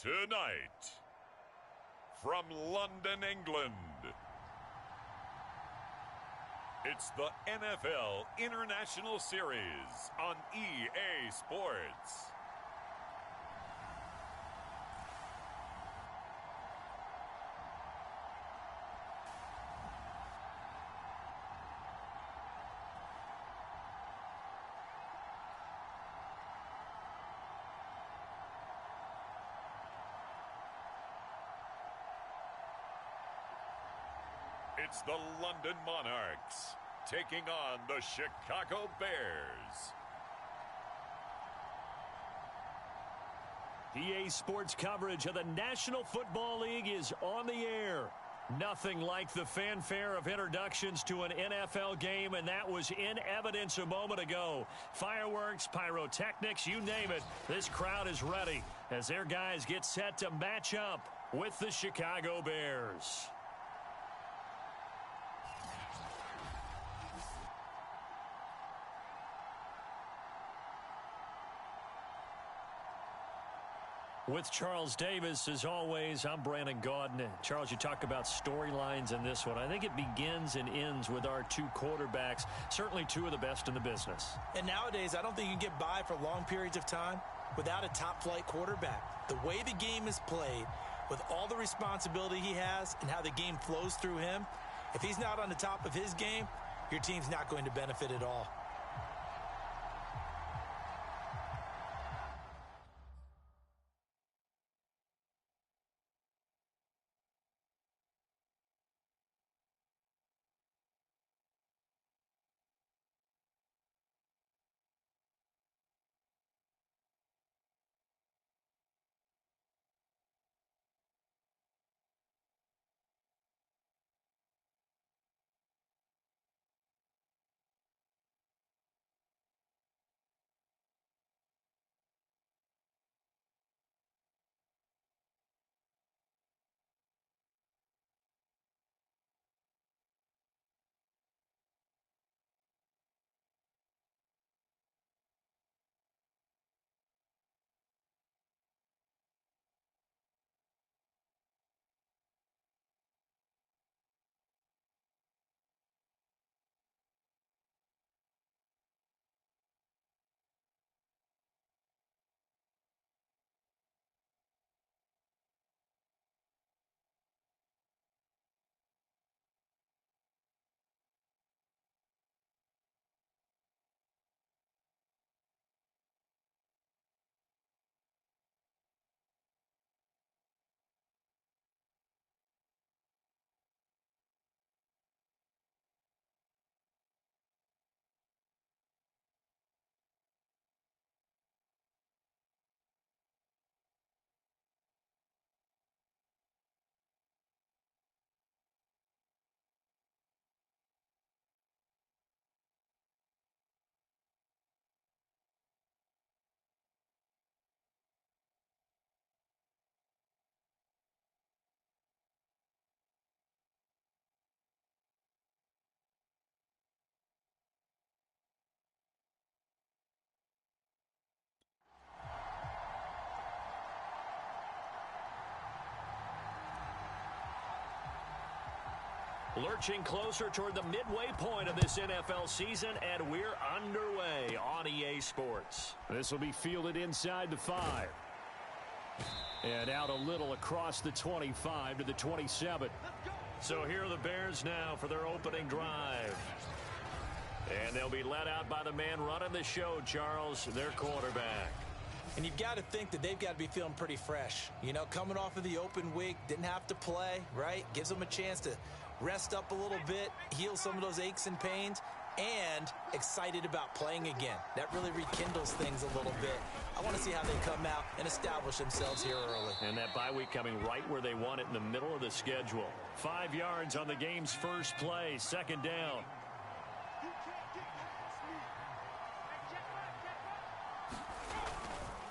Tonight, from London, England, it's the NFL International Series on EA Sports. It's the London Monarchs taking on the Chicago Bears. EA Sports coverage of the National Football League is on the air. Nothing like the fanfare of introductions to an NFL game, and that was in evidence a moment ago. Fireworks, pyrotechnics, you name it. This crowd is ready as their guys get set to match up with the Chicago Bears. With Charles Davis, as always, I'm Brandon Gaudin. Charles, you talk about storylines in this one. I think it begins and ends with our two quarterbacks, certainly two of the best in the business. And nowadays, I don't think you can get by for long periods of time without a top-flight quarterback. The way the game is played, with all the responsibility he has and how the game flows through him, if he's not on the top of his game, your team's not going to benefit at all. Lurching closer toward the midway point of this NFL season, and we're underway on EA Sports. This will be fielded inside the 5. And out a little across the 25 to the 27. So here are the Bears now for their opening drive. And they'll be led out by the man running the show, Charles, their quarterback. And you've got to think that they've got to be feeling pretty fresh. You know, coming off of the open week, didn't have to play, right? Gives them a chance to rest up a little bit, heal some of those aches and pains, and excited about playing again. That really rekindles things a little bit. I want to see how they come out and establish themselves here early. And that bye week coming right where they want it, in the middle of the schedule. 5 yards on the game's first play, second down.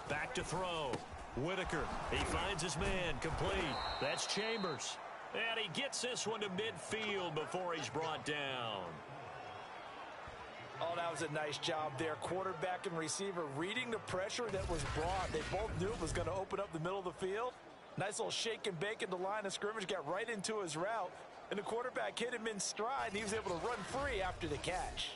Back to throw. Whitaker, he finds his man, complete. That's Chambers. And he gets this one to midfield before he's brought down. Oh, that was a nice job there. Quarterback and receiver reading the pressure that was brought. They both knew it was going to open up the middle of the field. Nice little shake and bake at the line of scrimmage, got right into his route, and the quarterback hit him in stride, and he was able to run free after the catch.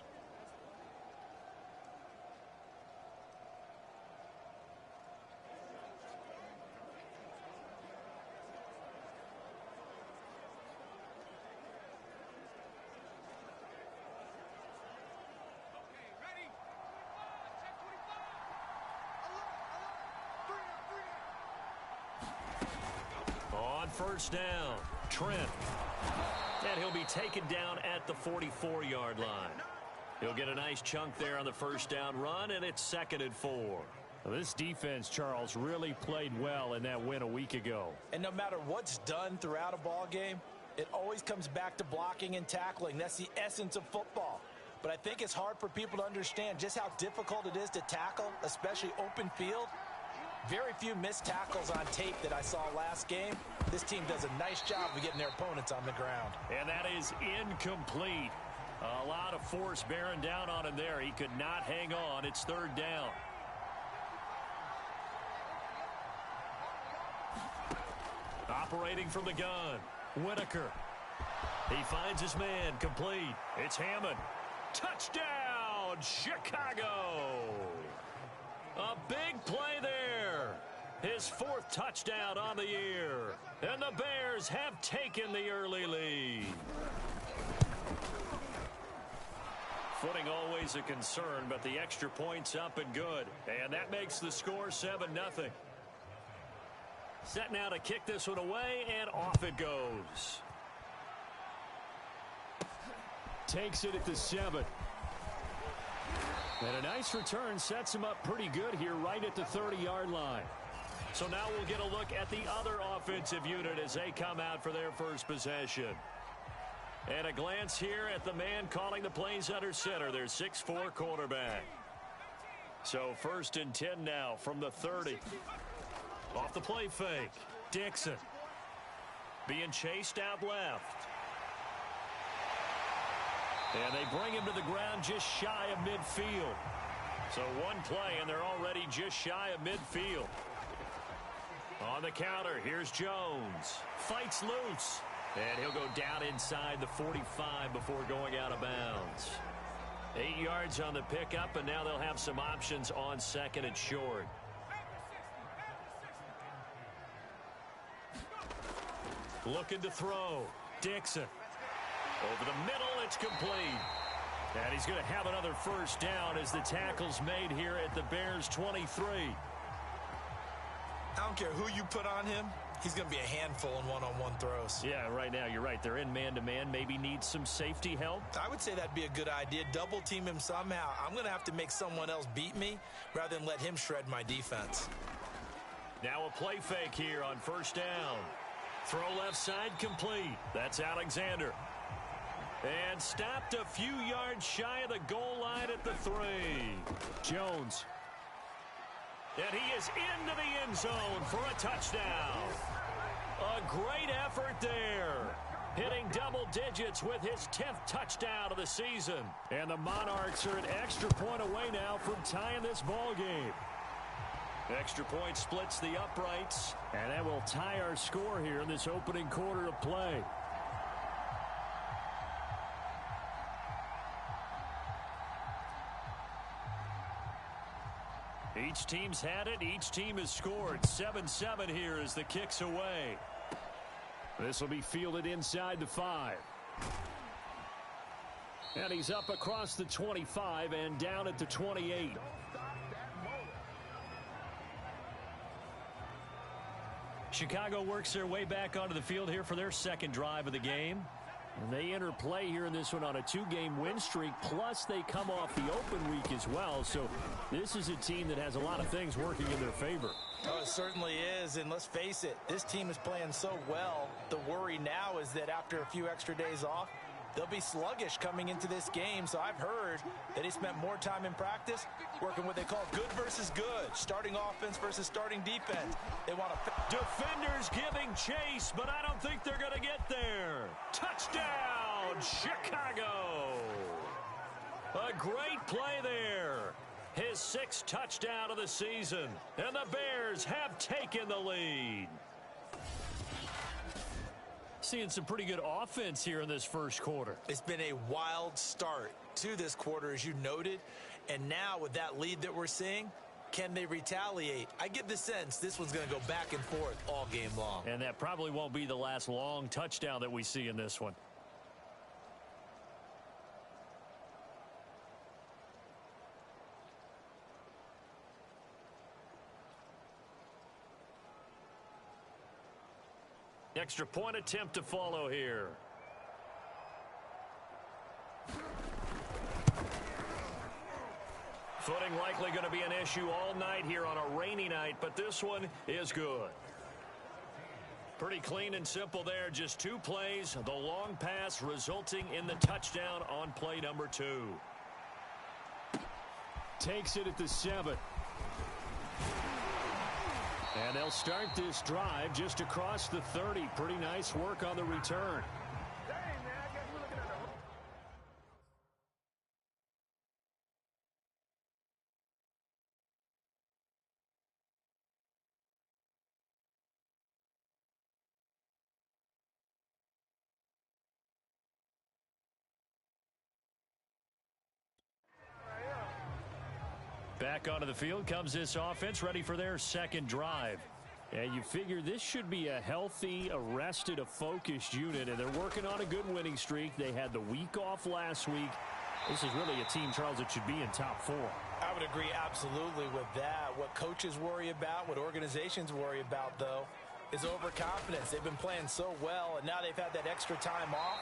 First down, Trent. And he'll be taken down at the 44-yard line. He'll get a nice chunk there on the first down run, and it's 2nd and 4. Well, this defense, Charles, really played well in that win a week ago. And no matter what's done throughout a ball game, it always comes back to blocking and tackling. That's the essence of football. But I think it's hard for people to understand just how difficult it is to tackle, especially open field. Very few missed tackles on tape that I saw last game. This team does a nice job of getting their opponents on the ground. And that is incomplete. A lot of force bearing down on him there. He could not hang on. It's 3rd down. Operating from the gun, Whitaker. He finds his man, complete. It's Hammond. Touchdown, Chicago! A big play there. His 4th touchdown on the year. And the Bears have taken the early lead. Footing always a concern, but the extra point's up and good. And that makes the score 7-0. Set now to kick this one away, and off it goes. Takes it at the 7. And a nice return sets him up pretty good here right at the 30-yard line. So now we'll get a look at the other offensive unit as they come out for their first possession. And a glance here at the man calling the plays under center, their 6'4" quarterback. So 1st and 10 now from the 30. Off the play fake, Dixon. Being chased out left. And they bring him to the ground just shy of midfield. So one play, and they're already just shy of midfield. On the counter, here's Jones. Fights loose. And he'll go down inside the 45 before going out of bounds. 8 yards on the pickup, and now they'll have some options on 2nd and short. Looking to throw. Dixon. Over the middle, it's complete. And he's going to have another first down as the tackle's made here at the Bears' 23. I don't care who you put on him. He's going to be a handful in one-on-one throws. Yeah, right now, you're right. They're in man-to-man. Maybe need some safety help. I would say that'd be a good idea. Double team him somehow. I'm going to have to make someone else beat me rather than let him shred my defense. Now a play fake here on first down. Throw left side complete. That's Alexander. And stopped a few yards shy of the goal line at the 3. Jones. And he is into the end zone for a touchdown. A great effort there. Hitting double digits with his 10th touchdown of the season. And the Monarchs are an extra point away now from tying this ball game. Extra point splits the uprights. And that will tie our score here in this opening quarter of play. Each team's had it. Each team has scored. 7-7 here as the kick's away. This will be fielded inside the 5. And he's up across the 25 and down at the 28. Chicago works their way back onto the field here for their second drive of the game. And they enter play here in this one on a 2-game win streak, plus they come off the open week as well. So this is a team that has a lot of things working in their favor. Oh, it certainly is, and let's face it, this team is playing so well. The worry now is that after a few extra days off, they'll be sluggish coming into this game. So I've heard that he spent more time in practice working what they call good versus good, starting offense versus starting defense. They want to... Defenders giving chase, but I don't think they're going to get there. Touchdown, Chicago! A great play there. His 6th touchdown of the season. And the Bears have taken the lead. Seeing some pretty good offense here in this first quarter. It's been a wild start to this quarter, as you noted. And now with that lead that we're seeing, can they retaliate? I get the sense this one's going to go back and forth all game long. And that probably won't be the last long touchdown that we see in this one. Extra point attempt to follow here. Footing likely going to be an issue all night here on a rainy night, but this one is good. Pretty clean and simple there. Just 2 plays. The long pass resulting in the touchdown on play number 2. Takes it at the 7. And they'll start this drive just across the 30. Pretty nice work on the return. Back onto the field comes this offense, ready for their second drive. And you figure this should be a healthy, arrested, a focused unit, and they're working on a good winning streak. They had the week off last week. This is really a team, Charles, that should be in top 4. I would agree absolutely with that. What coaches worry about, what organizations worry about, though, is overconfidence. They've been playing so well, and now they've had that extra time off.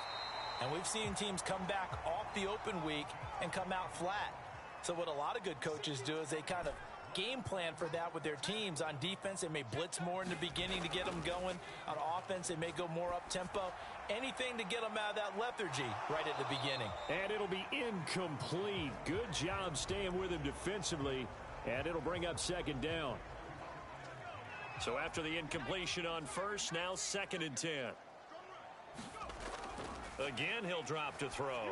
And we've seen teams come back off the open week and come out flat. So what a lot of good coaches do is they kind of game plan for that with their teams. On defense, they may blitz more in the beginning to get them going. On offense, they may go more up-tempo. Anything to get them out of that lethargy right at the beginning. And it'll be incomplete. Good job staying with him defensively, and it'll bring up second down. So after the incompletion on first, now 2nd and 10. Again, he'll drop to throw.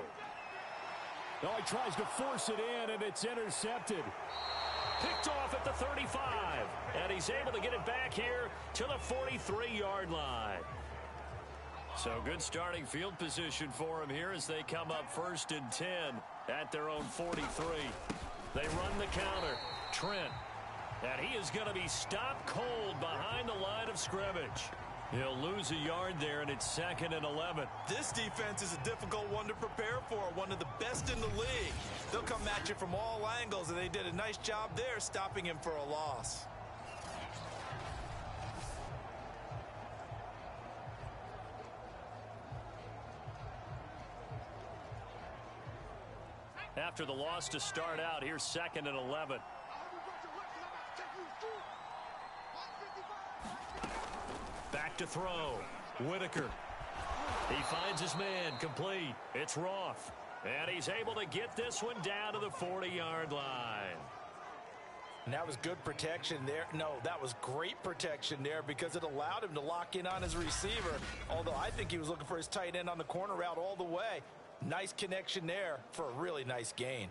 Oh, he tries to force it in, and it's intercepted. Picked off at the 35. And he's able to get it back here to the 43-yard line. So good starting field position for him here as they come up 1st and 10 at their own 43. They run the counter. Trent. And he is going to be stopped cold behind the line of scrimmage. He'll lose a yard there, and it's 2nd and 11. This defense is a difficult one to prepare for, one of the best in the league. They'll come at you from all angles, and they did a nice job there stopping him for a loss. After the loss to start out, here's 2nd and 11. Back to throw. Whitaker. He finds his man. Complete. It's Roth. And he's able to get this one down to the 40-yard line. And that was good protection there. No, that was great protection there because it allowed him to lock in on his receiver. Although I think he was looking for his tight end on the corner route all the way. Nice connection there for a really nice gain.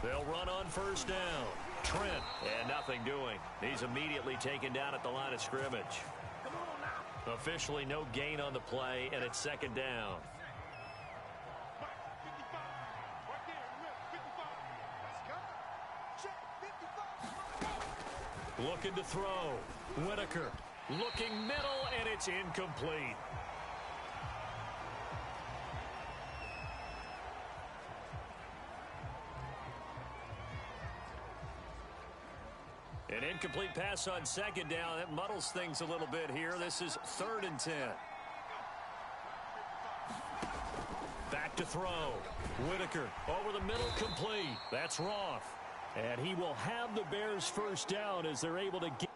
They'll run on 1st down. Trent, and nothing doing. He's immediately taken down at the line of scrimmage. Officially no gain on the play, and it's 2nd down. Looking to throw. Whitaker looking middle, and it's incomplete. An incomplete pass on 2nd down. That muddles things a little bit here. This is 3rd and 10. Back to throw. Whitaker over the middle, complete. That's Roth. And he will have the Bears 1st down as they're able to get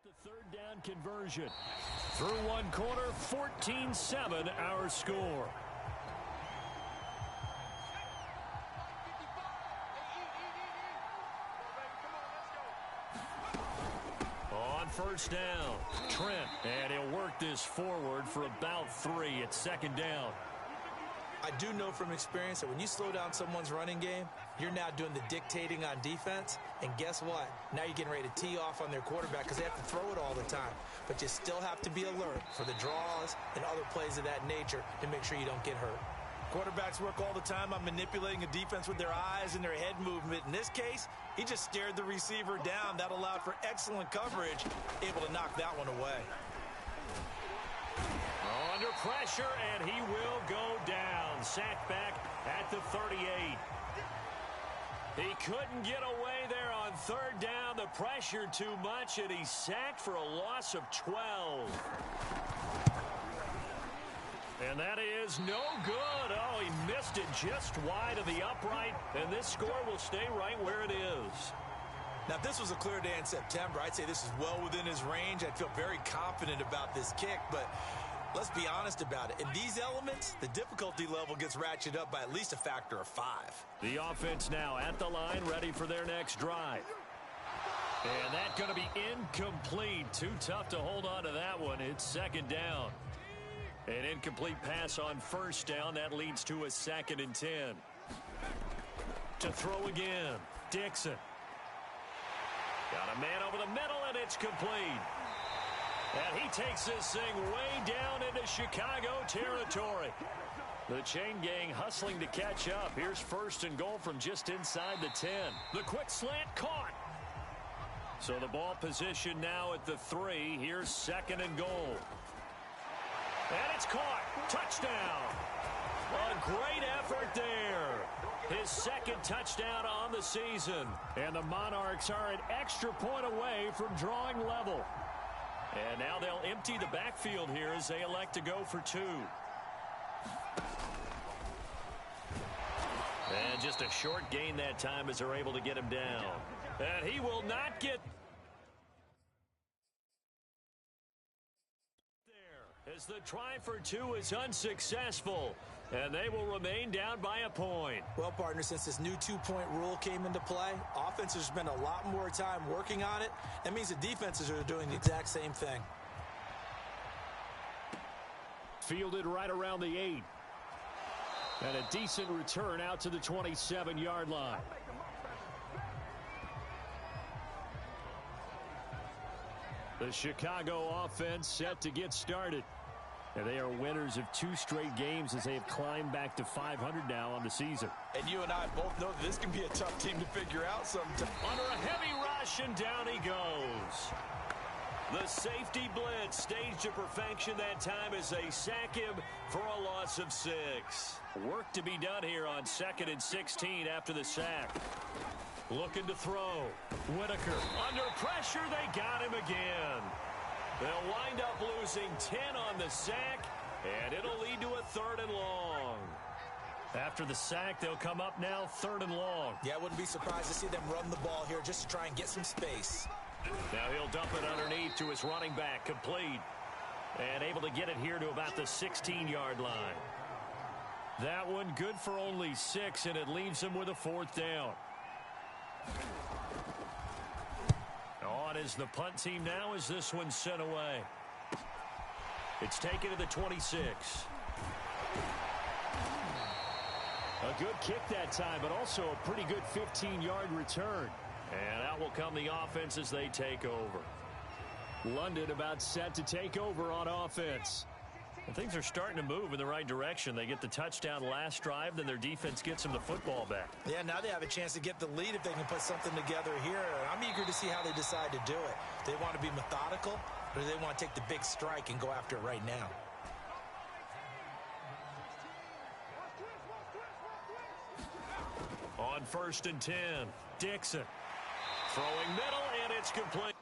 the 3rd down conversion. Through one quarter, 14-7 our score. On first down, Trent, and he'll work this forward for about 3 at second down. I do know from experience that when you slow down someone's running game, you're now doing the dictating on defense. And guess what? Now you're getting ready to tee off on their quarterback because they have to throw it all the time. But you still have to be alert for the draws and other plays of that nature to make sure you don't get hurt. Quarterbacks work all the time on manipulating a defense with their eyes and their head movement. In this case, he just stared the receiver down. That allowed for excellent coverage, able to knock that one away. Under pressure, and he will go down. Sacked back at the 38. He couldn't get away there on third down. The pressure too much, and he's sacked for a loss of 12. And that is no good. Oh, he missed it just wide of the upright, and this score will stay right where it is. Now, if this was a clear day in September, I'd say this is well within his range. I'd feel very confident about this kick, but let's be honest about it. In these elements, the difficulty level gets ratcheted up by at least a factor of 5. The offense now at the line, ready for their next drive. And that's going to be incomplete. Too tough to hold on to that one. It's second down. An incomplete pass on first down. That leads to a 2nd and 10. To throw again, Dixon. Got a man over the middle, and it's complete. And he takes this thing way down into Chicago territory. The chain gang hustling to catch up. Here's 1st and goal from just inside the 10. The quick slant caught. So the ball position now at the 3. Here's 2nd and goal. And it's caught. Touchdown. A great effort there. His 2nd touchdown on the season. And the Monarchs are an extra point away from drawing level. And now they'll empty the backfield here as they elect to go for 2. And just a short gain that time as they're able to get him down. And he will not get there as the try for 2 is unsuccessful. And they will remain down by a point. Well, partner, since this new 2-point rule came into play, offenses spend a lot more time working on it. That means the defenses are doing the exact same thing. Fielded right around the 8. And a decent return out to the 27-yard line. The Chicago offense set to get started. And they are winners of 2 straight games as they have climbed back to 500 now on the season. And you and I both know that this can be a tough team to figure out sometime. Under a heavy rush, and down he goes. The safety blitz staged to perfection that time as they sack him for a loss of 6. Work to be done here on 2nd and 16 after the sack. Looking to throw. Whitaker under pressure. They got him again. They'll wind up losing 10 on the sack, and it'll lead to a 3rd and long. After the sack, they'll come up now 3rd and long. Yeah, I wouldn't be surprised to see them run the ball here just to try and get some space. Now he'll dump it underneath to his running back, complete. And able to get it here to about the 16-yard line. That one good for only 6, and it leaves him with a 4th down. On is the punt team now as this one's sent away. It's taken to the 26. A good kick that time, but also a pretty good 15-yard return. And out will come the offense as they take over. London about set to take over on offense. And things are starting to move in the right direction. They get the touchdown last drive, then their defense gets them the football back. Yeah, now they have a chance to get the lead if they can put something together here. I'm eager to see how they decide to do it. Do they want to be methodical, or do they want to take the big strike and go after it right now? On 1st and 10, Dixon. Throwing middle, and it's complete.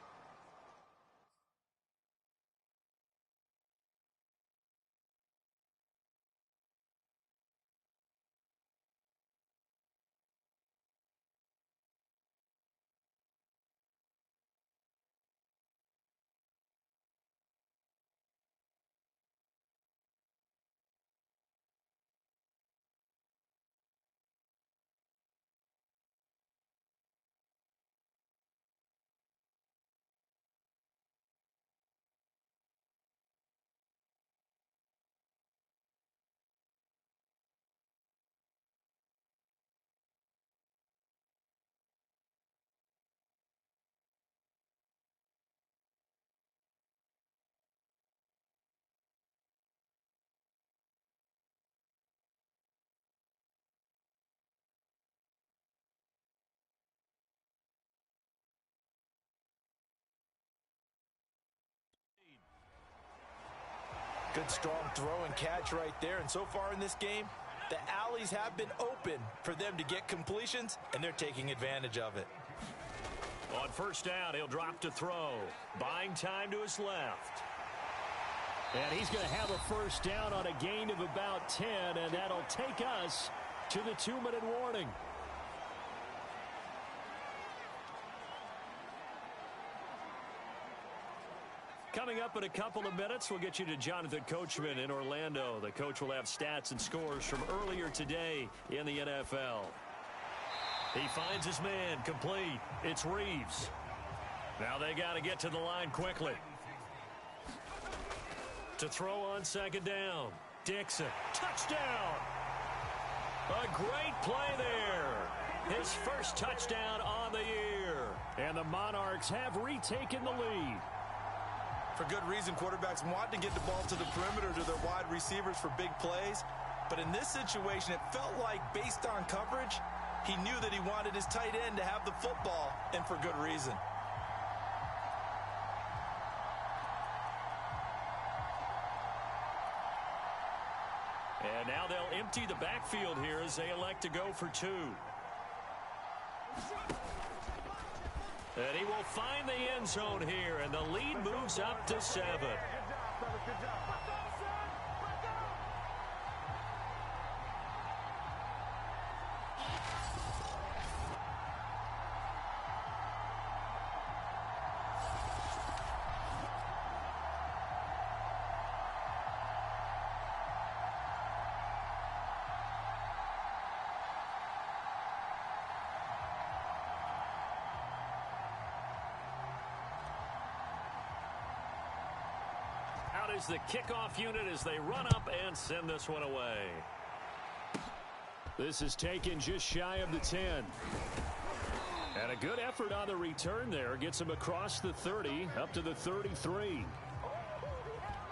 Good strong throw and catch right there. And so far in this game, the alleys have been open for them to get completions, and they're taking advantage of it. On first down, he'll drop to throw. Buying time to his left. And he's going to have a first down on a gain of about 10, and that'll take us to the 2-minute warning. Coming up in a couple of minutes, we'll get you to Jonathan Coachman in Orlando. The coach will have stats and scores from earlier today in the NFL. He finds his man, complete. It's Reeves. Now they got to get to the line quickly. To throw on second down. Dixon, touchdown! A great play there. His first touchdown on the year. And the Monarchs have retaken the lead. For good reason, quarterbacks want to get the ball to the perimeter to their wide receivers for big plays. But in this situation, it felt like based on coverage, he knew that he wanted his tight end to have the football, and for good reason. And now they'll empty the backfield here as they elect to go for 2. And he will find the end zone here, and the lead moves up to 7. Out is the kickoff unit as they run up and send this one away. This is taken just shy of the 10. And a good effort on the return there. Gets him across the 30, up to the 33.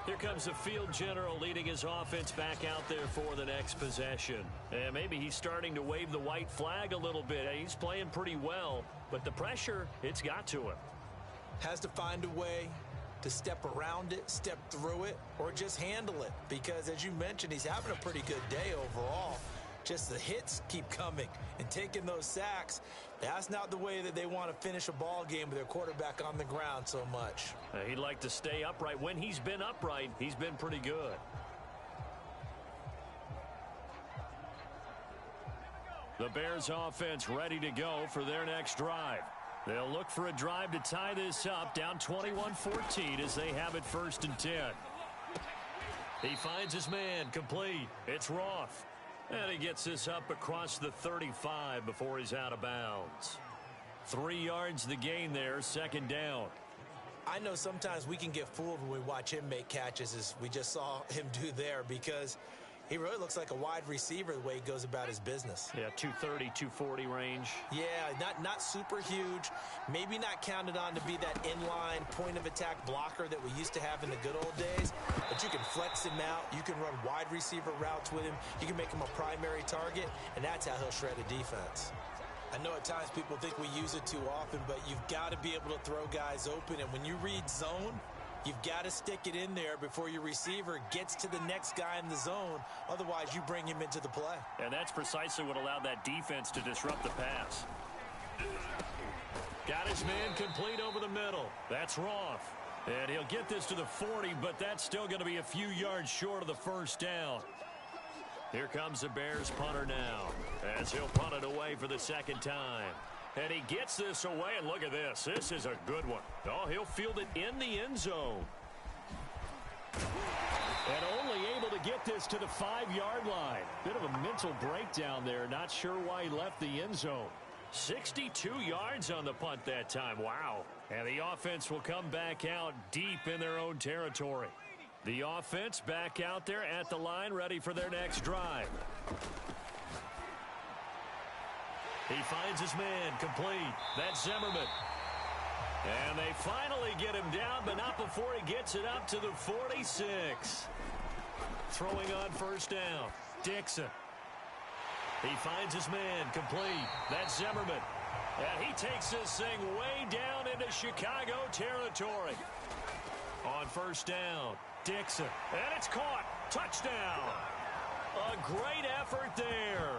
Here comes the field general leading his offense back out there for the next possession. And maybe he's starting to wave the white flag a little bit. He's playing pretty well, but the pressure, it's got to him. Has to find a way to step around it, step through it, or just handle it. Because, as you mentioned, he's having a pretty good day overall. Just the hits keep coming and taking those sacks. That's not the way that they want to finish a ball game with their quarterback on the ground so much. He'd like to stay upright. When he's been upright, he's been pretty good. The Bears offense ready to go for their next drive. They'll look for a drive to tie this up, down 21-14 as they have it 1st and 10. He finds his man, complete. It's Roth. And he gets this up across the 35 before he's out of bounds. 3 yards the gain there, 2nd down. I know sometimes we can get fooled when we watch him make catches, as we just saw him do there, because he really looks like a wide receiver the way he goes about his business. Yeah, 230, 240 range. Yeah, not super huge. Maybe not counted on to be that inline point-of-attack blocker that we used to have in the good old days. But you can flex him out. You can run wide receiver routes with him. You can make him a primary target, and that's how he'll shred a defense. I know at times people think we use it too often, but you've got to be able to throw guys open. And when you read zone, you've got to stick it in there before your receiver gets to the next guy in the zone. Otherwise, you bring him into the play. And that's precisely what allowed that defense to disrupt the pass. Got his man complete over the middle. That's Roth. And he'll get this to the 40, but that's still going to be a few yards short of the 1st down. Here comes the Bears punter now, as he'll punt it away for the 2nd time. And he gets this away, and look at this. This is a good one. Oh, he'll field it in the end zone. And only able to get this to the 5-yard line. Bit of a mental breakdown there. Not sure why he left the end zone. 62 yards on the punt that time. Wow. And the offense will come back out deep in their own territory. The offense back out there at the line, ready for their next drive. He finds his man, complete. That's Zimmerman. And they finally get him down, but not before he gets it up to the 46. Throwing on 1st down, Dixon. He finds his man, complete. That's Zimmerman. And he takes this thing way down into Chicago territory. On first down, Dixon. And it's caught. Touchdown. A great effort there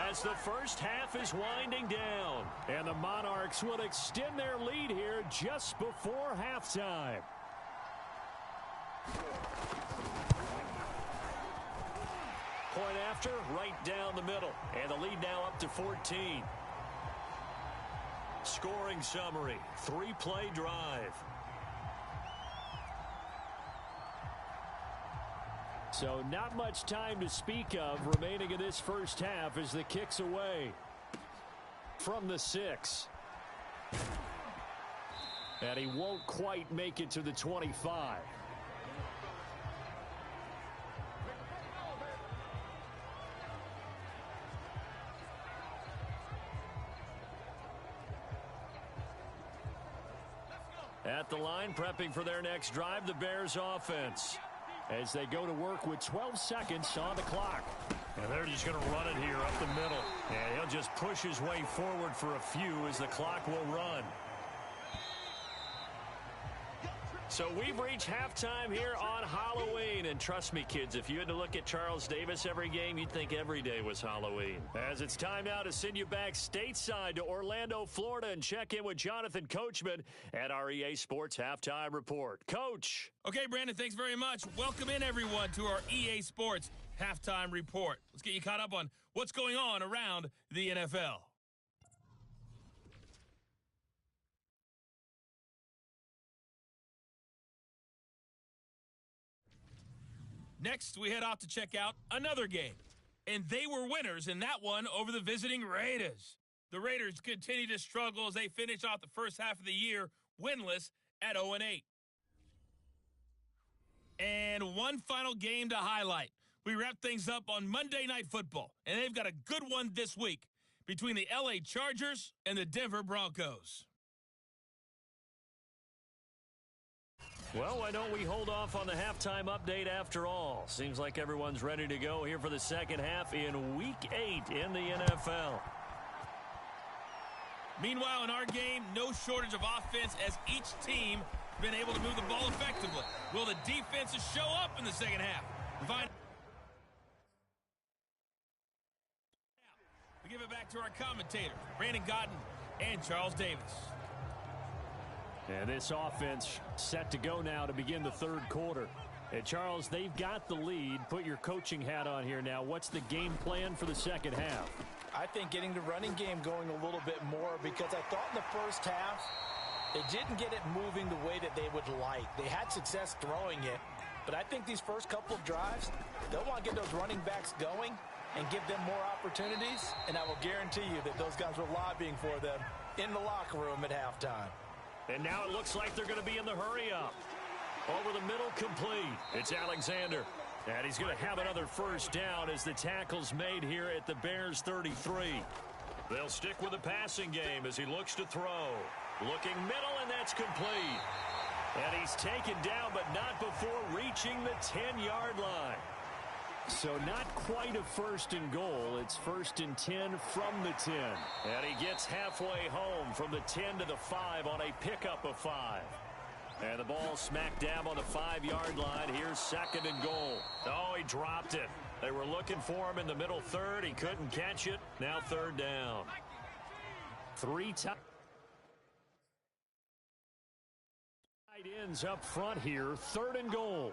as the first half is winding down. And the Monarchs will extend their lead here just before halftime. Point after, right down the middle. And the lead now up to 14. Scoring summary, 3-play drive. So not much time to speak of remaining in this first half as the kick's away from the 6. And he won't quite make it to the 25. At the line, prepping for their next drive, the Bears offense, as they go to work with 12 seconds on the clock. And they're just going to run it here up the middle. And he'll just push his way forward for a few as the clock will run. So we've reached halftime here on Halloween. And trust me, kids, if you had to look at Charles Davis every game, you'd think every day was Halloween. As it's time now to send you back stateside to Orlando, Florida, and check in with Jonathan Coachman at our EA Sports Halftime Report. Coach. Okay, Brandon, thanks very much. Welcome in, everyone, to our EA Sports Halftime Report. Let's get you caught up on what's going on around the NFL. Next, we head off to check out another game. And they were winners in that one over the visiting Raiders. The Raiders continue to struggle as they finish off the first half of the year winless at 0-8. And one final game to highlight. We wrap things up on Monday Night Football, and they've got a good one this week between the LA Chargers and the Denver Broncos. Well, why don't we hold off on the halftime update after all? Seems like everyone's ready to go here for the second half in Week 8 in the NFL. Meanwhile, in our game, no shortage of offense as each team has been able to move the ball effectively. Will the defenses show up in the second half? We give it back to our commentators, Brandon Godden and Charles Davis. And this offense set to go now to begin the third quarter. And Charles, they've got the lead. Put your coaching hat on here now. What's the game plan for the second half? I think getting the running game going a little bit more, because I thought in the first half they didn't get it moving the way that they would like. They had success throwing it, but I think these first couple of drives, they'll want to get those running backs going and give them more opportunities, and I will guarantee you that those guys were lobbying for them in the locker room at halftime. And now it looks like they're going to be in the hurry-up. Over the middle, complete. It's Alexander. And he's going to have another first down as the tackle's made here at the Bears' 33. They'll stick with the passing game as he looks to throw. Looking middle, and that's complete. And he's taken down, but not before reaching the 10-yard line. So not quite a first and goal. It's first and 10 from the 10. And he gets halfway home from the 10 to the 5 on a pickup of 5. And the ball smack dab on the 5-yard line. Here's second and goal. Oh, he dropped it. They were looking for him in the middle third. He couldn't catch it. Now third down. Tight ends up front here. Third and goal.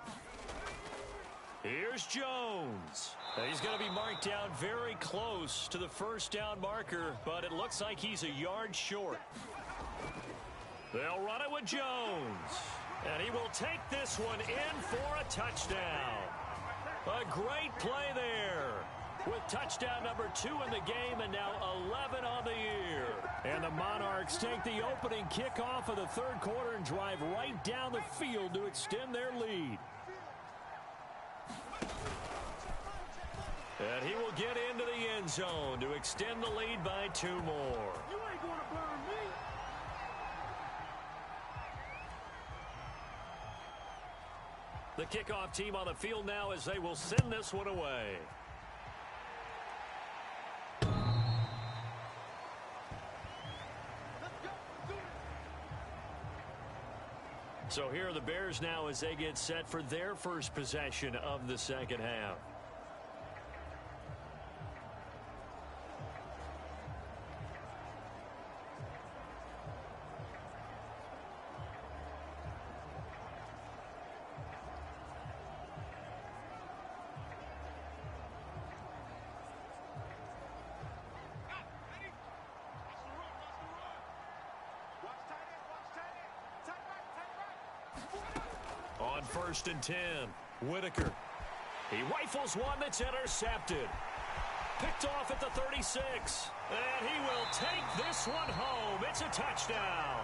Here's Jones. He's going to be marked down very close to the first down marker, but it looks like he's a yard short. They'll run it with Jones. And he will take this one in for a touchdown. A great play there with touchdown number 2 in the game and now 11 on the year. And the Monarchs take the opening kickoff of the third quarter and drive right down the field to extend their lead. And he will get into the end zone to extend the lead by 2 more. You ain't gonna burn me. The kickoff team on the field now as they will send this one away. So here are the Bears now as they get set for their first possession of the second half. On 1st and 10, Whitaker. He rifles one that's intercepted. Picked off at the 36. And he will take this one home. It's a touchdown.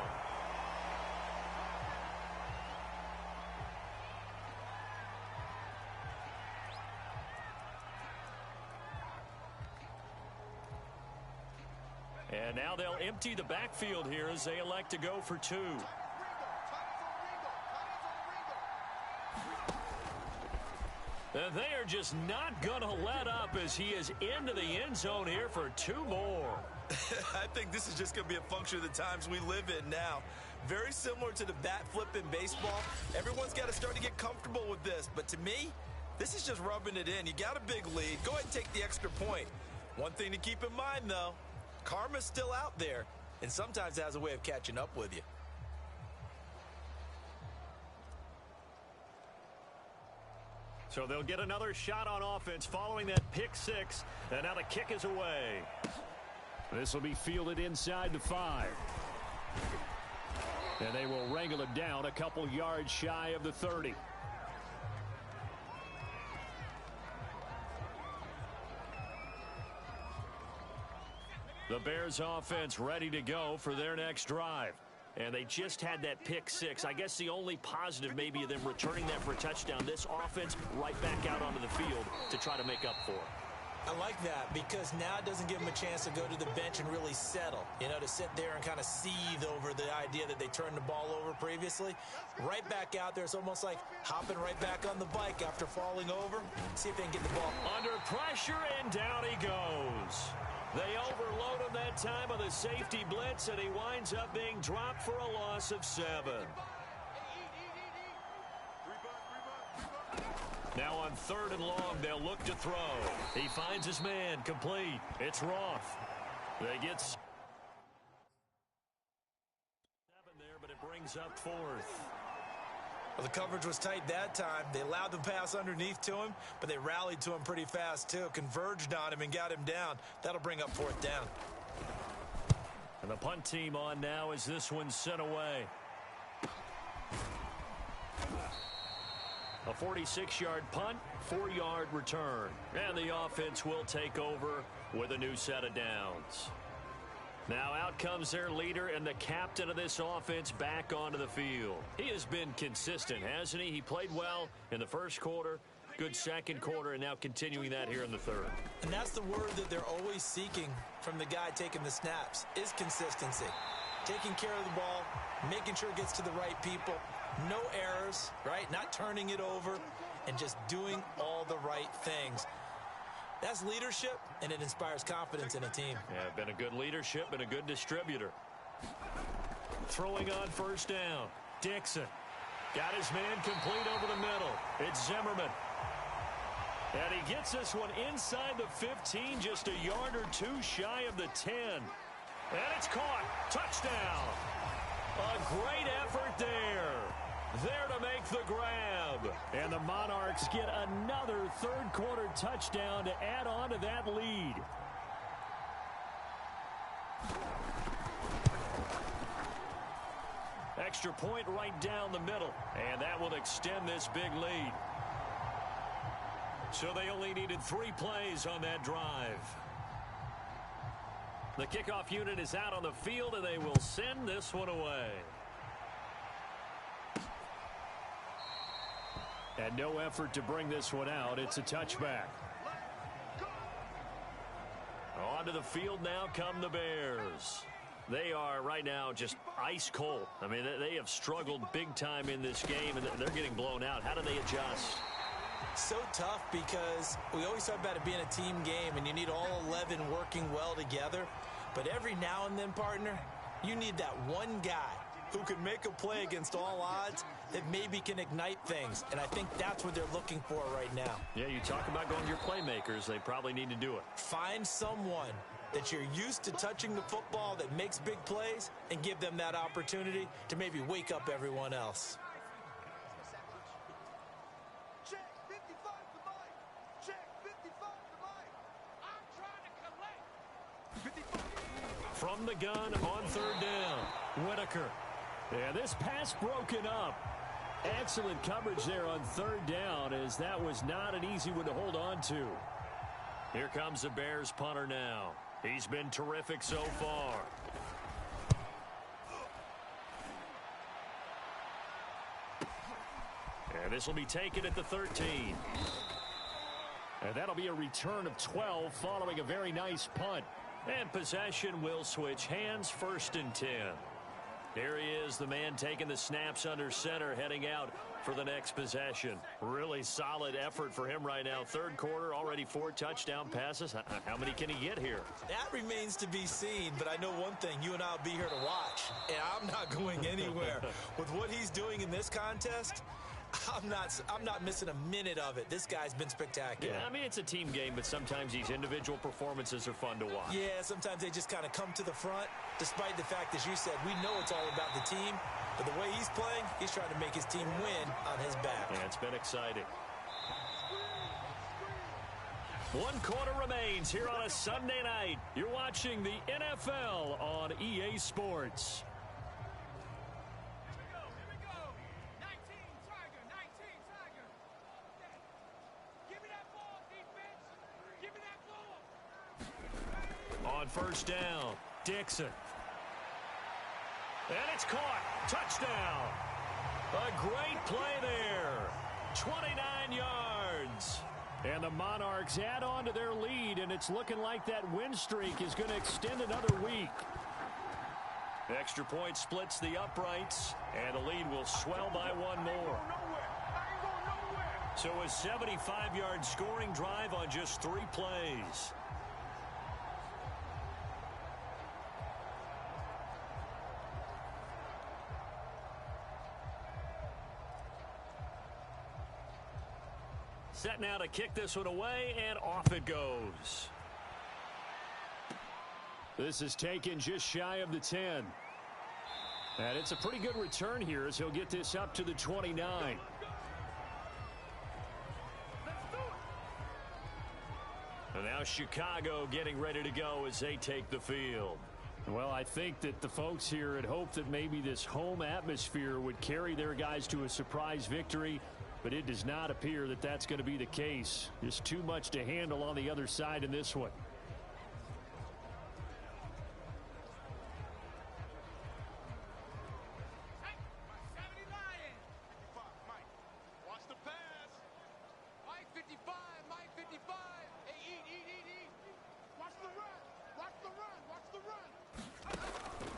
And now they'll empty the backfield here as they elect to go for two. And they are just not going to let up as he is into the end zone here for two more. I think this is just going to be a function of the times we live in now. Very similar to the bat flip in baseball. Everyone's got to start to get comfortable with this. But to me, this is just rubbing it in. You got a big lead. Go ahead and take the extra point. One thing to keep in mind, though, karma's still out there, and sometimes has a way of catching up with you. So they'll get another shot on offense following that pick six. And now the kick is away. This will be fielded inside the 5. And they will wrangle it down a couple yards shy of the 30. The Bears offense ready to go for their next drive. And they just had that pick six. I guess the only positive maybe of them returning that for a touchdown. This offense right back out onto the field to try to make up for it. I like that because now it doesn't give them a chance to go to the bench and really settle. You know, to sit there and kind of seethe over the idea that they turned the ball over previously. Right back out there. It's almost like hopping right back on the bike after falling over. See if they can get the ball. Under pressure, and down he goes. They overload him that time on the safety blitz, and he winds up being dropped for a loss of 7. Now on 3rd and long, they'll look to throw. He finds his man, complete. It's Roth. They get 7 there, but it brings up 4th. Well, the coverage was tight that time. They allowed the pass underneath to him, but they rallied to him pretty fast, too. Converged on him and got him down. That'll bring up 4th down. And the punt team on now as this one's sent away. A 46-yard punt, 4-yard return. And the offense will take over with a new set of downs. Now out comes their leader and the captain of this offense back onto the field. He has been consistent, hasn't he? He played well in the first quarter, good second quarter, and now continuing that here in the 3rd. And that's the word that they're always seeking from the guy taking the snaps, is consistency. Taking care of the ball, making sure it gets to the right people, no errors, right? Not turning it over, and just doing all the right things. That's leadership, and it inspires confidence in a team. Yeah, been a good leadership and a good distributor. Throwing on 1st down. Dixon got his man complete over the middle. It's Zimmerman. And he gets this one inside the 15, just a yard or two shy of the 10. And it's caught. Touchdown. A great effort there. There to make the grab. And the Monarchs get another 3rd quarter touchdown to add on to that lead. Extra point right down the middle. And that will extend this big lead. So they only needed 3 plays on that drive. The kickoff unit is out on the field, and they will send this one away. And no effort to bring this one out. It's a touchback. Onto the field now come the Bears. They are right now just ice cold. I mean, they have struggled big time in this game, and they're getting blown out. How do they adjust? So tough because we always talk about it being a team game, and you need all 11 working well together. But every now and then, partner, you need that one guy who can make a play against all odds that maybe can ignite things. And I think that's what they're looking for right now. Yeah, you talk about going to your playmakers. They probably need to do it. Find someone that you're used to touching the football that makes big plays and give them that opportunity to maybe wake up everyone else. Check 55 to Mike. Check 55 to Mike. I'm trying to collect. 55. From the gun on third down, Whitaker. Yeah, this pass broken up. Excellent coverage there on third down, as that was not an easy one to hold on to. Here comes the Bears punter now. He's been terrific so far. And this will be taken at the 13. And that'll be a return of 12 following a very nice punt. And possession will switch hands, 1st and 10. Here he is, the man taking the snaps under center, heading out for the next possession. Really solid effort for him right now. Third quarter, already 4 touchdown passes. How many can he get here? That remains to be seen, but I know one thing. You and I will be here to watch, and I'm not going anywhere. With what he's doing in this contest, I'm not missing a minute of it. This guy's been spectacular. Yeah, I mean, it's a team game, but sometimes these individual performances are fun to watch. Yeah, sometimes they just kind of come to the front, despite the fact, as you said, we know it's all about the team. But the way he's playing, he's trying to make his team win on his back. Yeah, it's been exciting. 1 quarter remains here on a Sunday night. You're watching the NFL on EA Sports. On first down, Dixon. And it's caught. Touchdown. A great play there. 29 yards. And the Monarchs add on to their lead, and it's looking like that win streak is going to extend another week. Extra point splits the uprights, and the lead will swell by 1 more. So a 75-yard scoring drive on just 3 plays. Set now to kick this one away, and off it goes. This is taken just shy of the 10. And it's a pretty good return here as he'll get this up to the 29. And now Chicago getting ready to go as they take the field. Well, I think that the folks here had hoped that maybe this home atmosphere would carry their guys to a surprise victory, but it does not appear that that's going to be the case. Just too much to handle on the other side in this one.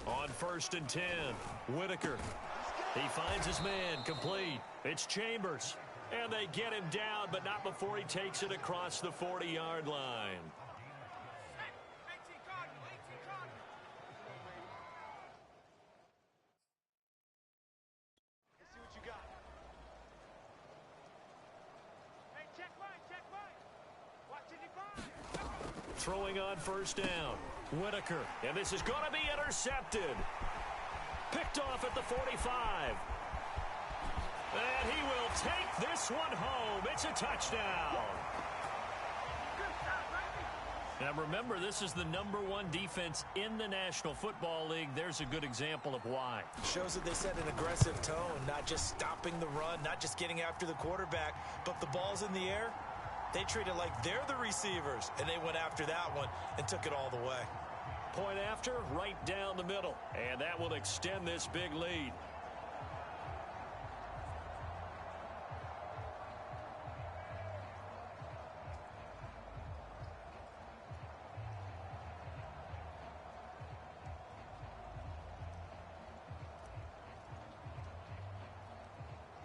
On 1st and 10, Whitaker. He finds his man, complete. It's Chambers. And they get him down, but not before he takes it across the 40-yard line. Throwing on first down, Whitaker. And this is going to be intercepted. Picked off at the 45. And he will take this one home. It's a touchdown. Now remember, this is the #1 defense in the National Football League. There's a good example of why. Shows that they set an aggressive tone, not just stopping the run, not just getting after the quarterback, but the ball's in the air. They treat it like they're the receivers, and they went after that one and took it all the way. Point after, right down the middle. And that will extend this big lead.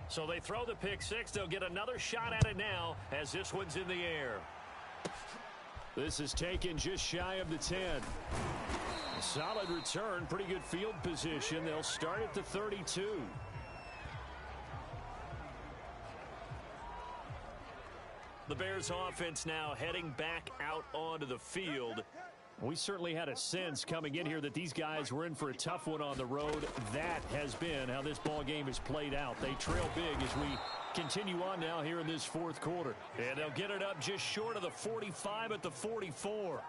So they throw the pick six. They'll get another shot at it now as this one's in the air. This is taken just shy of the 10. Solid return, pretty good field position. They'll start at the 32. The Bears offense now heading back out onto the field. We certainly had a sense coming in here that these guys were in for a tough one on the road. That has been how this ball game has played out. They trail big as we continue on now here in this fourth quarter. And they'll get it up just short of the 45 at the 44.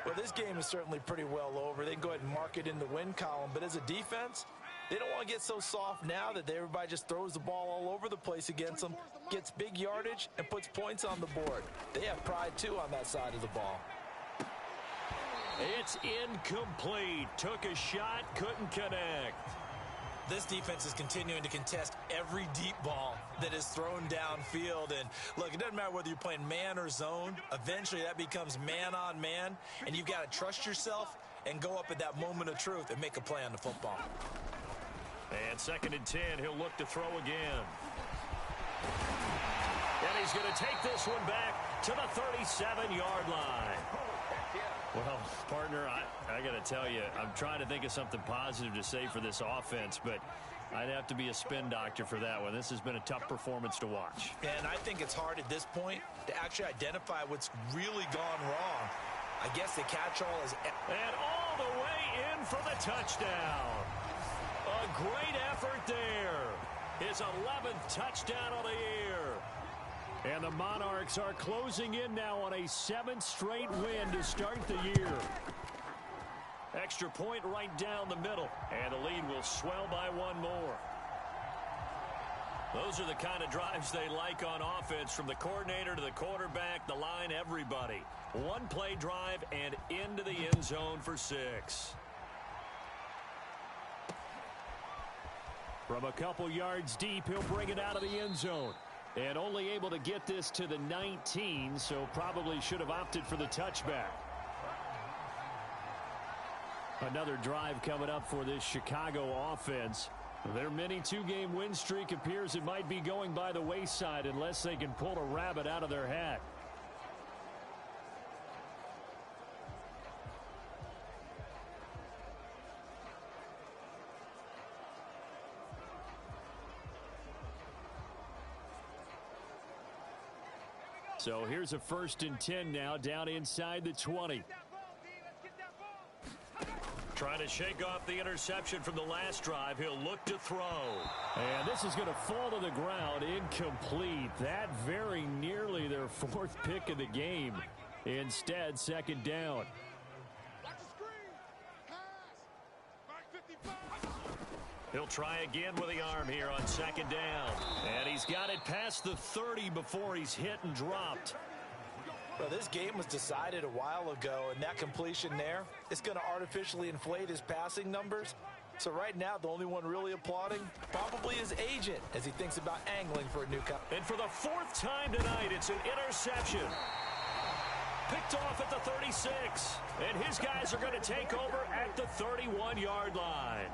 Well, this game is certainly pretty well over. They can go ahead and mark it in the win column. But as a defense, they don't want to get so soft now that everybody just throws the ball all over the place against them, gets big yardage, and puts points on the board. They have pride, too, on that side of the ball. It's incomplete. Took a shot, couldn't connect. This defense is continuing to contest every deep ball that is thrown downfield. And look, it doesn't matter whether you're playing man or zone. Eventually that becomes man on man, and you've got to trust yourself and go up at that moment of truth and make a play on the football. And 2nd and 10, he'll look to throw again. And he's going to take this one back to the 37-yard line. Well, partner, I got to tell you, I'm trying to think of something positive to say for this offense, but I'd have to be a spin doctor for that one. This has been a tough performance to watch. And I think it's hard at this point to actually identify what's really gone wrong. I guess the catch-all is... And all the way in for the touchdown. A great effort there. His 11th touchdown of the year. And the Monarchs are closing in now on a 7th straight win to start the year. Extra point right down the middle. And the lead will swell by one more. Those are the kind of drives they like on offense, from the coordinator to the quarterback, the line, everybody. One play drive and into the end zone for 6. From a couple yards deep, he'll bring it out of the end zone. And only able to get this to the 19, so probably should have opted for the touchback. Another drive coming up for this Chicago offense. Their mini 2-game win streak appears it might be going by the wayside unless they can pull a rabbit out of their hat. So here's a 1st and 10 now, down inside the 20. Trying to shake off the interception from the last drive. He'll look to throw. And this is going to fall to the ground, incomplete. That very nearly their 4th pick of the game. Instead, 2nd down. He'll try again with the arm here on 2nd down. And he's got it past the 30 before he's hit and dropped. Well, this game was decided a while ago, and that completion there is going to artificially inflate his passing numbers. So right now, the only one really applauding probably his agent as he thinks about angling for a new cut. And for the 4th time tonight, it's an interception. Picked off at the 36. And his guys are going to take over at the 31-yard line.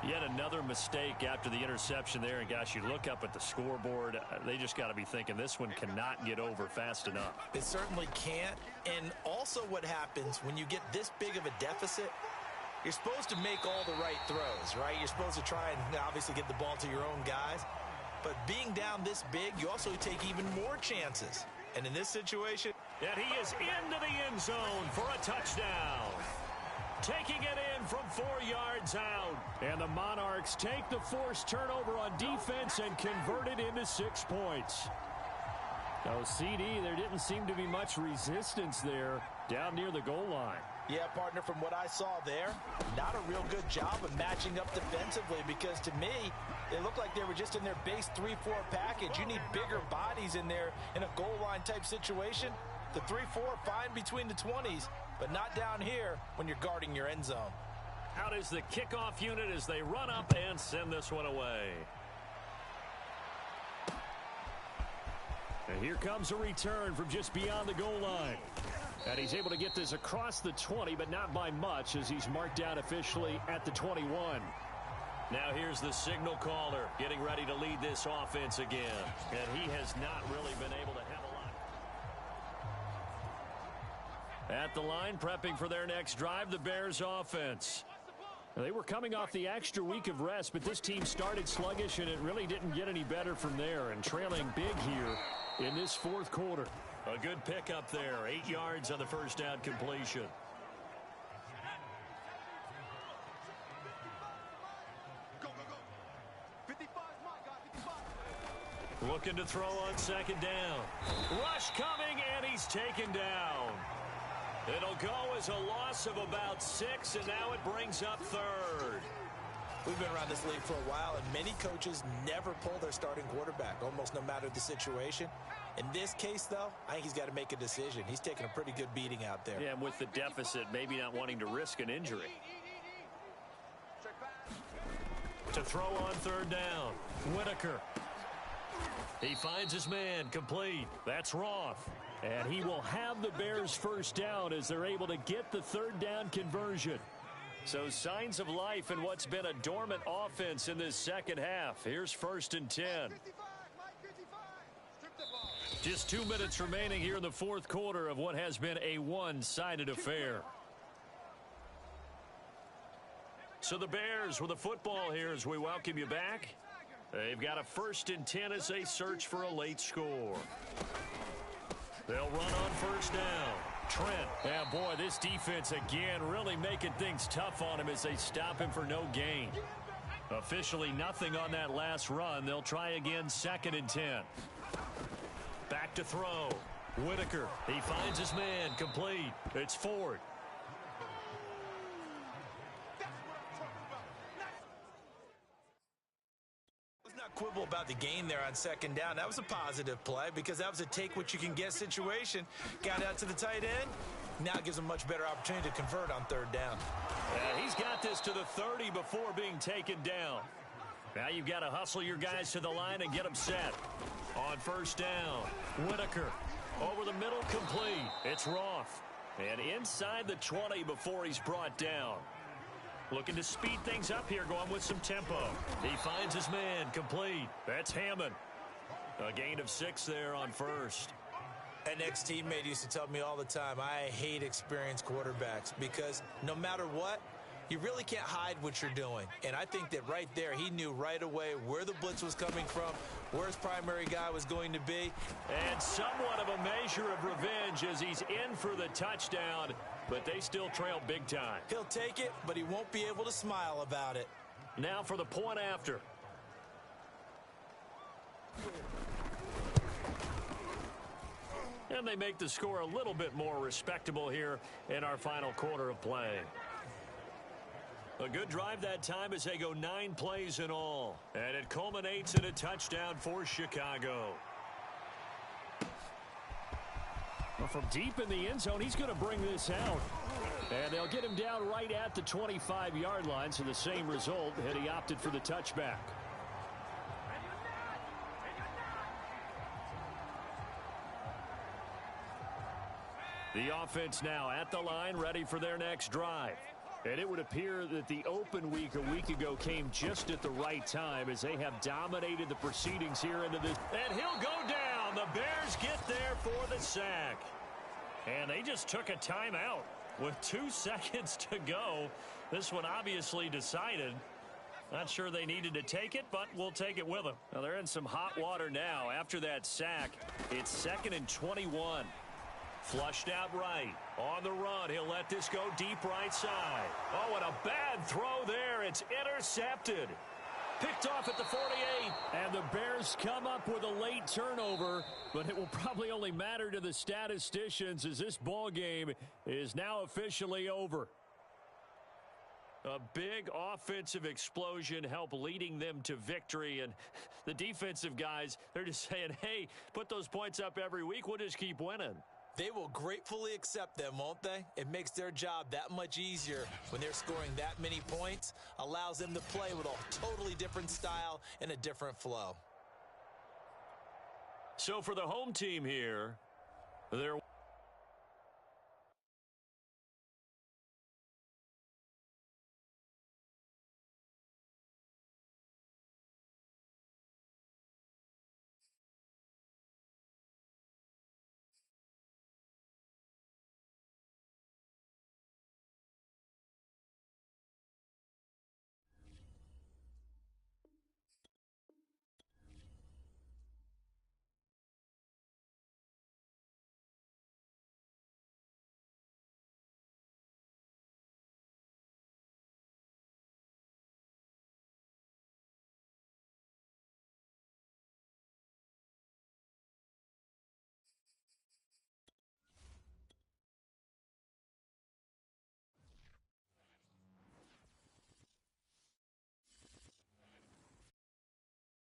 Yet another mistake after the interception there. And, gosh, you look up at the scoreboard, they just got to be thinking this one cannot get over fast enough. It certainly can't. And also what happens when you get this big of a deficit, you're supposed to make all the right throws, right? You're supposed to try and obviously get the ball to your own guys. But being down this big, you also take even more chances. And in this situation... And he is into the end zone for a touchdown. Taking it in from 4 yards out. And the Monarchs take the forced turnover on defense and convert it into 6 points. Now, CD, there didn't seem to be much resistance there down near the goal line. Yeah, partner, from what I saw there, not a real good job of matching up defensively, because to me, they looked like they were just in their base 3-4 package. You need bigger bodies in there in a goal line type situation. The 3-4, fine between the 20s, but not down here when you're guarding your end zone. Out is the kickoff unit as they run up and send this one away. And here comes a return from just beyond the goal line. And he's able to get this across the 20, but not by much, as he's marked down officially at the 21. Now here's the signal caller getting ready to lead this offense again. And he has not really been able to have a lot. At the line, prepping for their next drive, the Bears offense. They were coming off the extra week of rest, but this team started sluggish, and it really didn't get any better from there, and trailing big here in this fourth quarter. A good pickup there, 8 yards on the first down completion. Looking to throw on second down. Rush coming, and he's taken down. It'll go as a loss of about 6, and now it brings up third. We've been around this league for a while, and many coaches never pull their starting quarterback, almost no matter the situation. In this case, though, I think he's got to make a decision. He's taking a pretty good beating out there. Yeah, and with the deficit, maybe not wanting to risk an injury. To throw on third down, Whitaker. He finds his man, complete. That's Roth. And he will have the Bears first down as they're able to get the third down conversion. So signs of life in what's been a dormant offense in this second half. Here's 1st and 10. Just 2 minutes remaining here in the fourth quarter of what has been a one-sided affair. So the Bears with the football here as we welcome you back. They've got a 1st and 10 as they search for a late score. They'll run on first down. Trent. Yeah, boy, this defense again really making things tough on him as they stop him for no gain. Officially nothing on that last run. They'll try again 2nd and 10. Back to throw. Whitaker. He finds his man. Complete. It's Ford. Quibble about the gain there on 2nd down. That was a positive play because that was a take-what-you-can-get situation. Got out to the tight end. Now gives him a much better opportunity to convert on 3rd down. He's got this to the 30 before being taken down. Now you've got to hustle your guys to the line and get them set. On 1st down, Whitaker. Over the middle, complete. It's Roth. And inside the 20 before he's brought down. Looking to speed things up here, going with some tempo. He finds his man, complete. That's Hammond. A gain of 6 there on 1st. An ex-teammate used to tell me all the time, I hate experienced quarterbacks because no matter what, you really can't hide what you're doing. And I think that right there, he knew right away where the blitz was coming from, where his primary guy was going to be. And somewhat of a measure of revenge as he's in for the touchdown, but they still trail big time. He'll take it, but he won't be able to smile about it. Now for the point after. And they make the score a little bit more respectable here in our final quarter of play. A good drive that time as they go 9 plays in all. And it culminates in a touchdown for Chicago. Well, from deep in the end zone, he's going to bring this out. And they'll get him down right at the 25-yard line, so the same result, and he opted for the touchback. The offense now at the line, ready for their next drive. And it would appear that the open week a week ago came just at the right time as they have dominated the proceedings here into this. And he'll go down. The Bears get there for the sack. And they just took a timeout with 2 seconds to go. This one obviously decided. Not sure they needed to take it, but we'll take it with them. Now they're in some hot water now. After that sack, it's 2nd and 21. Flushed out right. On the run, he'll let this go deep right side. Oh, and a bad throw there. It's intercepted. Picked off at the 48. And the Bears come up with a late turnover, but it will probably only matter to the statisticians as this ball game is now officially over. A big offensive explosion helped leading them to victory, and the defensive guys, they're just saying, hey, put those points up every week, we'll just keep winning. They will gratefully accept them, won't they? It makes their job that much easier when they're scoring that many points, allows them to play with a totally different style and a different flow. So for the home team here, they're